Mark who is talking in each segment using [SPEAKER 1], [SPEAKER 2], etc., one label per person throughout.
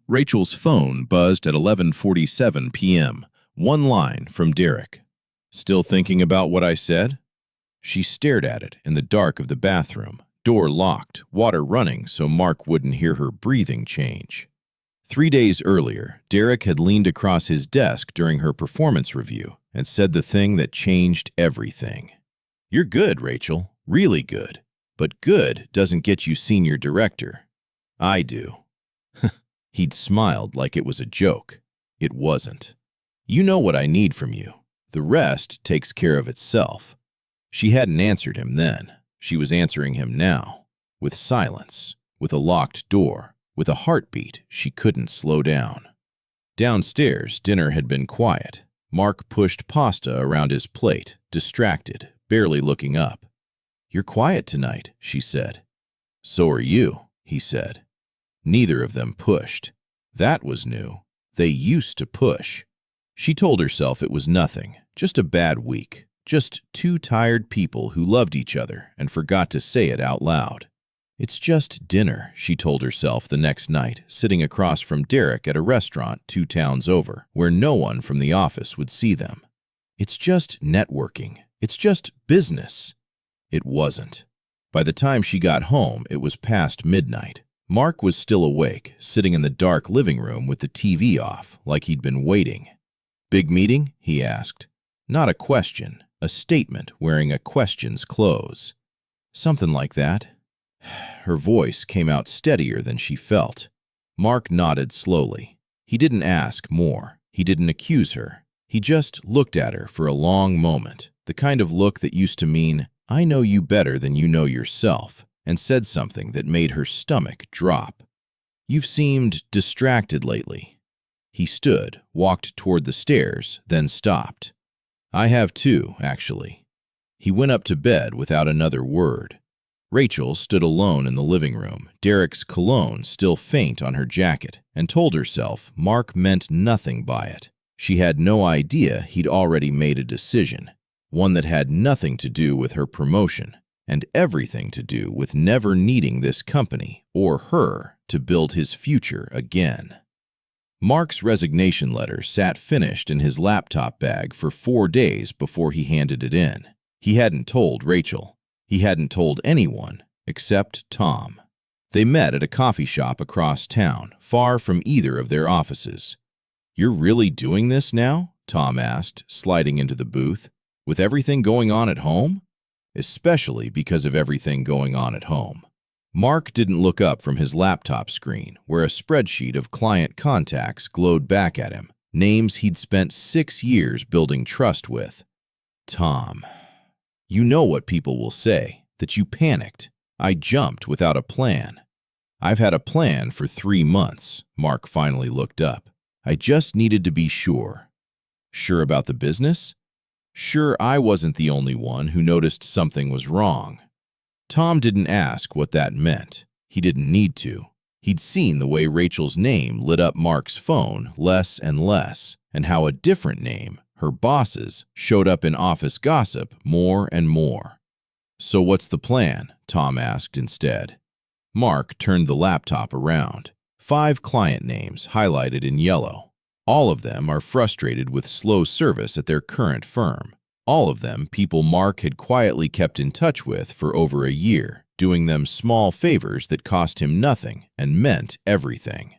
[SPEAKER 1] Rachel's phone buzzed at 11:47 p.m. One line from Derek. "Still thinking about what I said?" She stared at it in the dark of the bathroom, door locked, water running so Mark wouldn't hear her breathing change. 3 days earlier, Derek had leaned across his desk during her performance review and said the thing that changed everything. "You're good, Rachel, really good. But good doesn't get you senior director. I do." He'd smiled like it was a joke. It wasn't. "You know what I need from you. The rest takes care of itself." She hadn't answered him then. She was answering him now. With silence, with a locked door, with a heartbeat she couldn't slow down. Downstairs, dinner had been quiet. Mark pushed pasta around his plate, distracted, barely looking up. "You're quiet tonight," she said. "So are you," he said. Neither of them pushed. That was new. They used to push. She told herself it was nothing, just a bad week, just two tired people who loved each other and forgot to say it out loud. "It's just dinner," she told herself the next night, sitting across from Derek at a restaurant 2 towns over, where no one from the office would see them. "It's just networking. It's just business." It wasn't. By the time she got home, it was past midnight. Mark was still awake, sitting in the dark living room with the TV off, like he'd been waiting. "Big meeting?" he asked. Not a question, a statement wearing a question's clothes. "Something like that." Her voice came out steadier than she felt. Mark nodded slowly. He didn't ask more. He didn't accuse her. He just looked at her for a long moment, the kind of look that used to mean, "I know you better than you know yourself," and said something that made her stomach drop. "You've seemed distracted lately." He stood, walked toward the stairs, then stopped. "I have too, actually." He went up to bed without another word. Rachel stood alone in the living room, Derek's cologne still faint on her jacket, and told herself Mark meant nothing by it. She had no idea he'd already made a decision, one that had nothing to do with her promotion, and everything to do with never needing this company or her to build his future again. Mark's resignation letter sat finished in his laptop bag for 4 days before he handed it in. He hadn't told Rachel. He hadn't told anyone except Tom. They met at a coffee shop across town, far from either of their offices. "You're really doing this now?" Tom asked, sliding into the booth. "With everything going on at home?" "Especially because of everything going on at home." Mark didn't look up from his laptop screen, where a spreadsheet of client contacts glowed back at him, names he'd spent 6 years building trust with. "Tom, you know what people will say, that you panicked. I jumped without a plan." "I've had a plan for 3 months." Mark finally looked up. "I just needed to be sure." "Sure about the business?" "Sure I wasn't the only one who noticed something was wrong." Tom didn't ask what that meant. He didn't need to. He'd seen the way Rachel's name lit up Mark's phone less and less, and how a different name, her boss's, showed up in office gossip more and more. "So what's the plan?" Tom asked instead. Mark turned the laptop around. 5 client names highlighted in yellow. All of them are frustrated with slow service at their current firm. All of them people Mark had quietly kept in touch with for over a year, doing them small favors that cost him nothing and meant everything.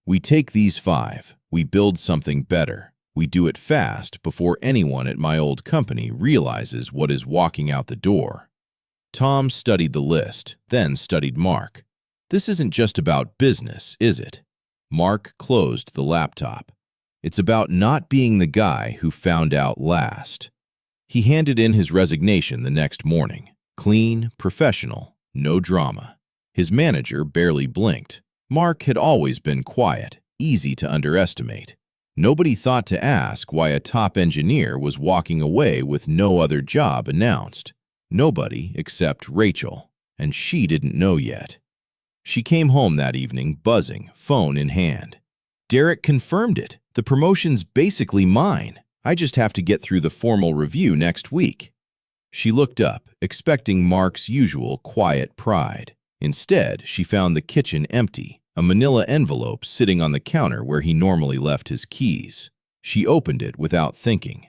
[SPEAKER 1] "We take these 5, we build something better. We do it fast before anyone at my old company realizes what is walking out the door." Tom studied the list, then studied Mark. "This isn't just about business, is it?" Mark closed the laptop. "It's about not being the guy who found out last." He handed in his resignation the next morning. Clean, professional, no drama. His manager barely blinked. Mark had always been quiet, easy to underestimate. Nobody thought to ask why a top engineer was walking away with no other job announced. Nobody except Rachel, and she didn't know yet. She came home that evening buzzing, phone in hand. "Derek confirmed it. The promotion's basically mine. I just have to get through the formal review next week." She looked up, expecting Mark's usual quiet pride. Instead, she found the kitchen empty, a manila envelope sitting on the counter where he normally left his keys. She opened it without thinking.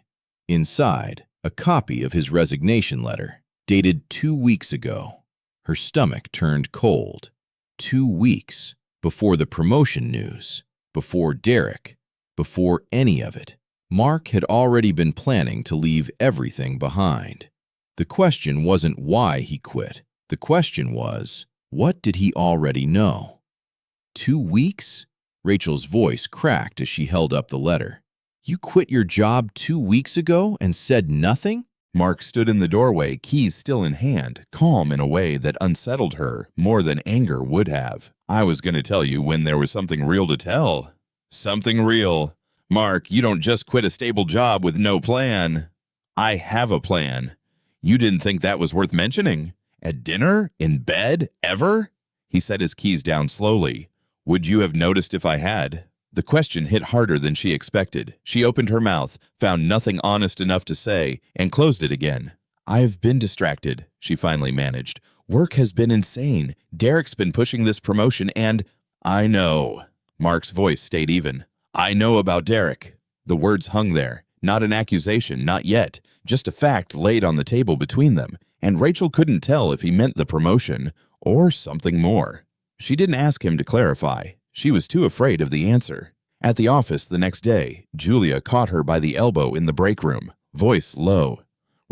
[SPEAKER 1] Inside, a copy of his resignation letter, dated 2 weeks ago. Her stomach turned cold. 2 weeks before the promotion news, before Derek, before any of it. Mark had already been planning to leave everything behind. The question wasn't why he quit. The question was, what did he already know? 2 weeks? Rachel's voice cracked as she held up the letter. You quit your job 2 weeks ago and said nothing?
[SPEAKER 2] Mark stood in the doorway, keys still in hand, calm in a way that unsettled her more than anger would have. I was going to tell you when there was something real to tell. Something real. Mark, you don't just quit a stable job with no plan. I have a plan. You didn't think that was worth mentioning? At dinner? In bed? Ever? He set his keys down slowly. Would you have noticed if I had? The question hit harder than she expected. She opened her mouth, found nothing honest enough to say, and closed it again. I've been distracted, she finally managed. Work has been insane. Derek's been pushing this promotion and… I know. Mark's voice stayed even. I know about Derek. The words hung there. Not an accusation, not yet. Just a fact laid on the table between them. And Rachel couldn't tell if he meant the promotion or something more. She didn't ask him to clarify. She was too afraid of the answer. At the office the next day, Julia caught her by the elbow in the break room, voice low.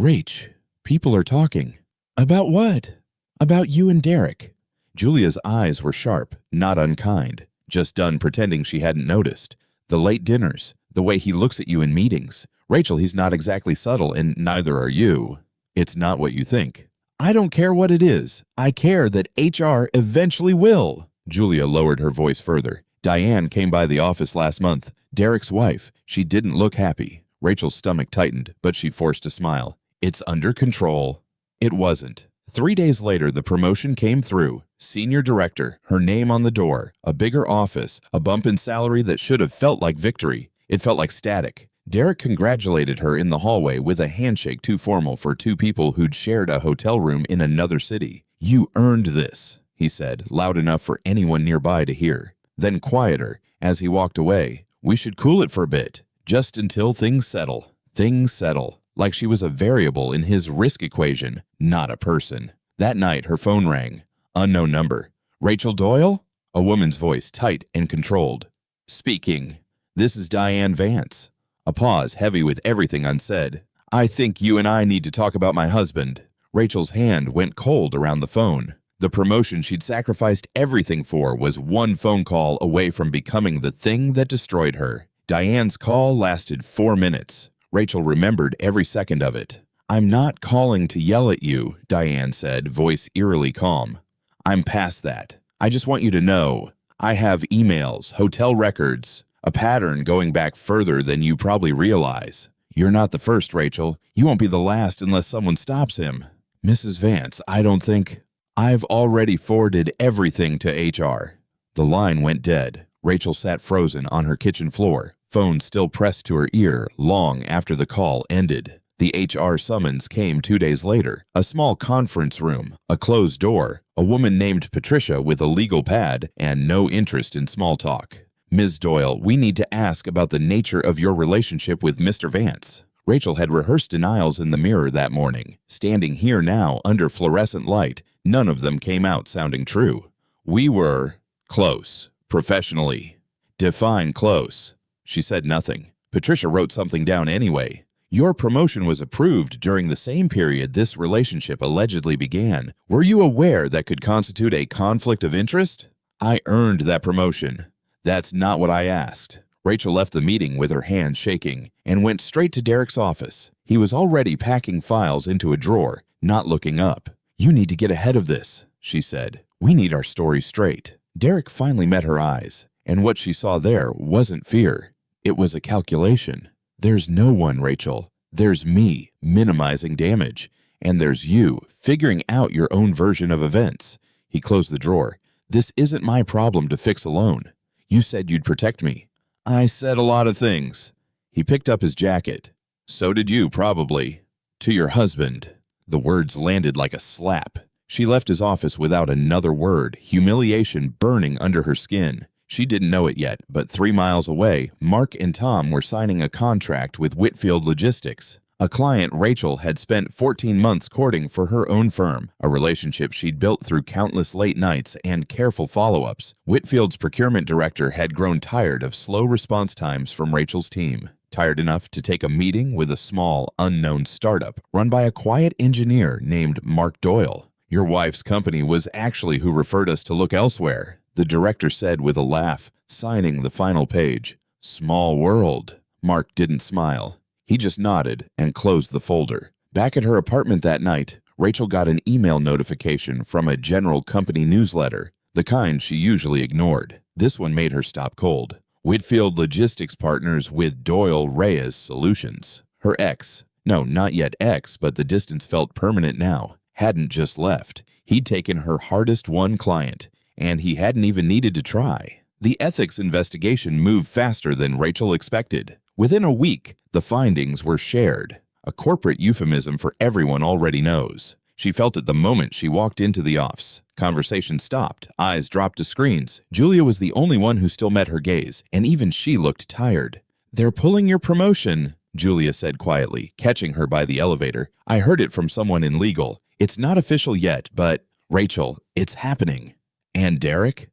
[SPEAKER 2] Rach, people are talking. About what? About you and Derek. Julia's eyes were sharp, not unkind, just done pretending she hadn't noticed. The late dinners, the way he looks at you in meetings. Rachel, he's not exactly subtle, and neither are you. It's not what you think. I don't care what it is. I care that HR eventually will. Julia lowered her voice further. Diane came by the office last month. Derek's wife. She didn't look happy. Rachel's stomach tightened, but she forced a smile. It's under control. It wasn't. 3 days later, the promotion came through. Senior director, her name on the door, a bigger office, a bump in salary that should have felt like victory. It felt like static. Derek congratulated her in the hallway with a handshake too formal for two people who'd shared a hotel room in another city. You earned this, he said, loud enough for anyone nearby to hear. Then quieter, as he walked away. We should cool it for a bit, just until things settle. Things settle. Like she was a variable in his risk equation, not a person. That night, her phone rang. Unknown number. Rachel Doyle? A woman's voice, tight and controlled. Speaking. This is Diane Vance. A pause, heavy with everything unsaid. I think you and I need to talk about my husband. Rachel's hand went cold around the phone. The promotion she'd sacrificed everything for was one phone call away from becoming the thing that destroyed her. Diane's call lasted 4 minutes. Rachel remembered every second of it. I'm not calling to yell at you, Diane said, voice eerily calm. I'm past that. I just want you to know. I have emails, hotel records, a pattern going back further than you probably realize. You're not the first, Rachel. You won't be the last unless someone stops him. Mrs. Vance, I don't think… I've already forwarded everything to HR. The line went dead. Rachel sat frozen on her kitchen floor, phone still pressed to her ear long after the call ended. The HR summons came 2 days later. A small conference room, a closed door, a woman named Patricia with a legal pad, and no interest in small talk. Ms. Doyle, we need to ask about the nature of your relationship with Mr. Vance. Rachel had rehearsed denials in the mirror that morning. Standing here now under fluorescent light, none of them came out sounding true. We were close, professionally. Define close. She said nothing. Patricia wrote something down anyway. Your promotion was approved during the same period this relationship allegedly began. Were you aware that could constitute a conflict of interest? I earned that promotion. That's not what I asked. Rachel left the meeting with her hands shaking and went straight to Derek's office. He was already packing files into a drawer, not looking up. You need to get ahead of this, she said. We need our story straight. Derek finally met her eyes, and what she saw there wasn't fear. It was a calculation. There's no one, Rachel. There's me, minimizing damage. And there's you, figuring out your own version of events. He closed the drawer. This isn't my problem to fix alone. You said you'd protect me. I said a lot of things. He picked up his jacket. So did you, probably. To your husband. The words landed like a slap. She left his office without another word, humiliation burning under her skin. She didn't know it yet, but 3 miles away, Mark and Tom were signing a contract with Whitfield Logistics, a client Rachel had spent 14 months courting for her own firm, a relationship she'd built through countless late nights and careful follow-ups. Whitfield's procurement director had grown tired of slow response times from Rachel's team, tired enough to take a meeting with a small, unknown startup run by a quiet engineer named Mark Doyle. "Your wife's company was actually who referred us to look elsewhere," the director said with a laugh, signing the final page. "Small world." Mark didn't smile. He just nodded and closed the folder. Back at her apartment that night, Rachel got an email notification from a general company newsletter, the kind she usually ignored. This one made her stop cold. Whitfield Logistics partners with Doyle Reyes Solutions. Her ex, no, not yet ex, but the distance felt permanent now, hadn't just left. He'd taken her hardest-won client, and he hadn't even needed to try. The ethics investigation moved faster than Rachel expected. Within a week, the findings were shared, a corporate euphemism for everyone already knows. She felt it the moment she walked into the office. Conversation stopped, eyes dropped to screens. Julia was the only one who still met her gaze, and even she looked tired. "They're pulling your promotion," Julia said quietly, catching her by the elevator. "I heard it from someone in legal. It's not official yet, but, Rachel, it's happening." "And Derek?"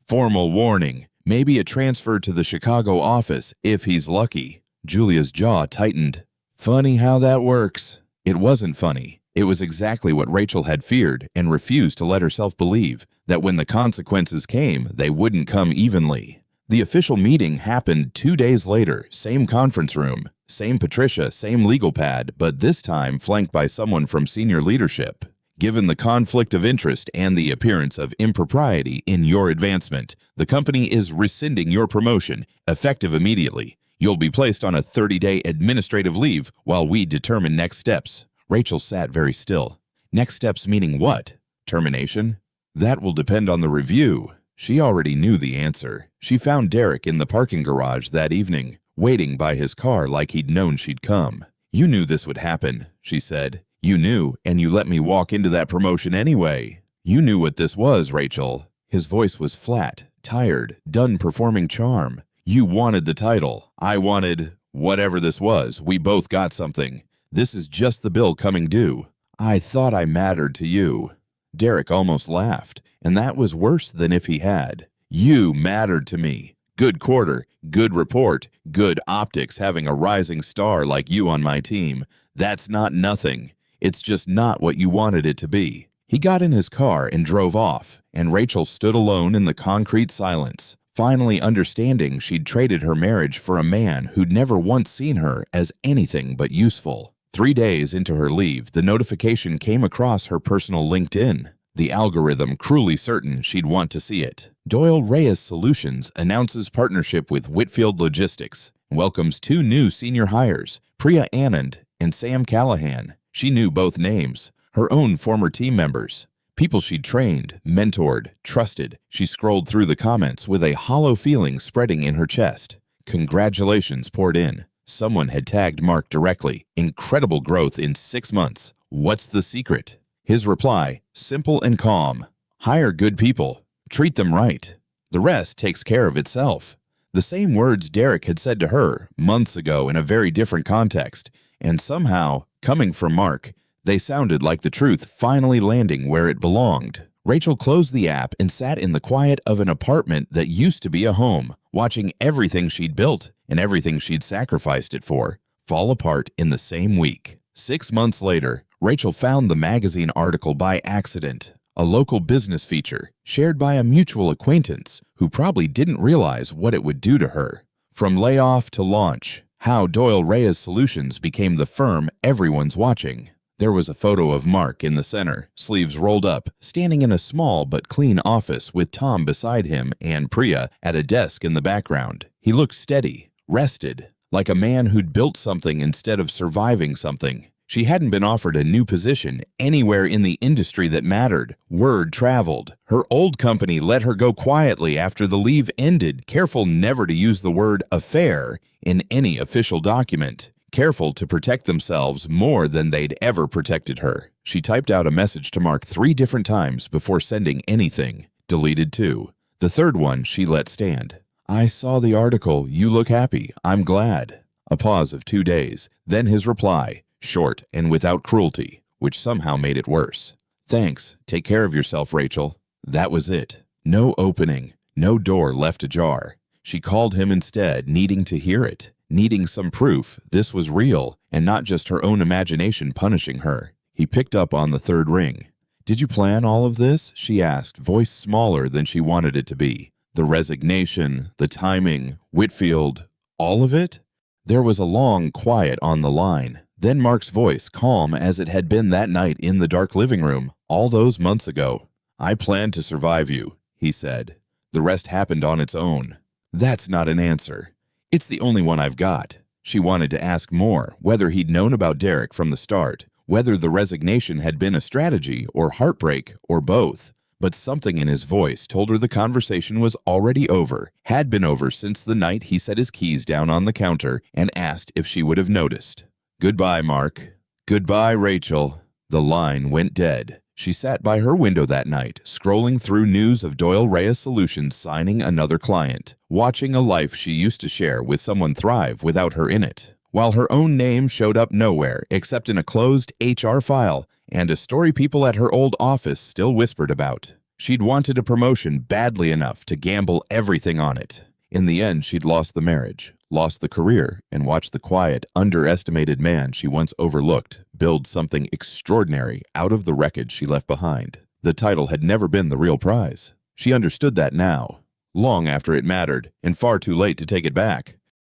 [SPEAKER 2] "Formal warning. Maybe a transfer to the Chicago office, if he's lucky." Julia's jaw tightened. "Funny how that works." It wasn't funny. It was exactly what Rachel had feared and refused to let herself believe, that when the consequences came, they wouldn't come evenly. The official meeting happened 2 days later, same conference room, same Patricia, same legal pad, but this time flanked by someone from senior leadership. "Given the conflict of interest and the appearance of impropriety in your advancement, the company is rescinding your promotion, effective immediately. You'll be placed on a 30-day administrative leave while we determine next steps." Rachel sat very still. Next steps meaning what? Termination? "That will depend on the review." She already knew the answer. She found Derek in the parking garage that evening, waiting by his car like he'd known she'd come. "You knew this would happen," she said. "You knew, and you let me walk into that promotion anyway." "You knew what this was, Rachel." His voice was flat, tired, done performing charm. "You wanted the title. I wanted whatever this was. We both got something. This is just the bill coming due. I thought I mattered to you." Derek almost laughed, and that was worse than if he had. "You mattered to me. Good quarter, good report, good optics having a rising star like you on my team. That's not nothing. It's just not what you wanted it to be." He got in his car and drove off, and Rachel stood alone in the concrete silence, finally understanding she'd traded her marriage for a man who'd never once seen her as anything but useful. 3 days into her leave, the notification came across her personal LinkedIn, the algorithm cruelly certain she'd want to see it. Doyle Reyes Solutions announces partnership with Whitfield Logistics, welcomes 2 new senior hires, Priya Anand and Sam Callahan. She knew both names, her own former team members, people she'd trained, mentored, trusted. She scrolled through the comments with a hollow feeling spreading in her chest. Congratulations poured in. Someone had tagged Mark directly. "Incredible growth in 6 months. What's the secret?" His reply, simple and calm. "Hire good people. Treat them right. The rest takes care of itself." The same words Derek had said to her months ago in a very different context, and somehow, coming from Mark, they sounded like the truth finally landing where it belonged. Rachel closed the app and sat in the quiet of an apartment that used to be a home, watching everything she'd built and everything she'd sacrificed it for fall apart in the same week. 6 months later, Rachel found the magazine article by accident, a local business feature shared by a mutual acquaintance who probably didn't realize what it would do to her. From layoff to launch, how Doyle Reyes Solutions became the firm everyone's watching. There was a photo of Mark in the center, sleeves rolled up, standing in a small but clean office with Tom beside him and Priya at a desk in the background. He looked steady, rested, like a man who'd built something instead of surviving something. She hadn't been offered a new position anywhere in the industry that mattered. Word traveled. Her old company let her go quietly after the leave ended, careful never to use the word affair in any official document. careful to protect themselves more than they'd ever protected her. She typed out a message to Mark 3 different times before sending anything. Deleted 2. The third one she let stand. I saw the article. You look happy. I'm glad. A pause of 2 days. Then his reply, short and without cruelty, which somehow made it worse. Thanks. Take care of yourself, Rachel. That was it. No opening. No door left ajar. She called him instead, needing to hear it, needing some proof this was real and not just her own imagination punishing her. He picked up on the third ring. Did you plan all of this? She asked, voice smaller than she wanted it to be. The resignation, the timing, Whitfield, all of it? There was a long quiet on the line. Then Mark's voice, calm as it had been that night in the dark living room, all those months ago. I planned to survive you, he said. The rest happened on its own. That's not an answer. It's the only one I've got. She wanted to ask more, whether he'd known about Derek from the start, whether the resignation had been a strategy or heartbreak or both. But something in his voice told her the conversation was already over, had been over since the night he set his keys down on the counter and asked if she would have noticed. Goodbye, Mark. Goodbye, Rachel. The line went dead. She sat by her window that night, scrolling through news of Doyle Reyes Solutions signing another client, watching a life she used to share with someone thrive without her in it, while her own name showed up nowhere except in a closed HR file and a story people at her old office still whispered about. She'd wanted a promotion badly enough to gamble everything on it. In the end, she'd lost the marriage, lost the career, and watched the quiet, underestimated man she once overlooked build something extraordinary out of the wreckage she left behind. The title had never been the real prize. She understood that now, long after it mattered, and far too late to take it back.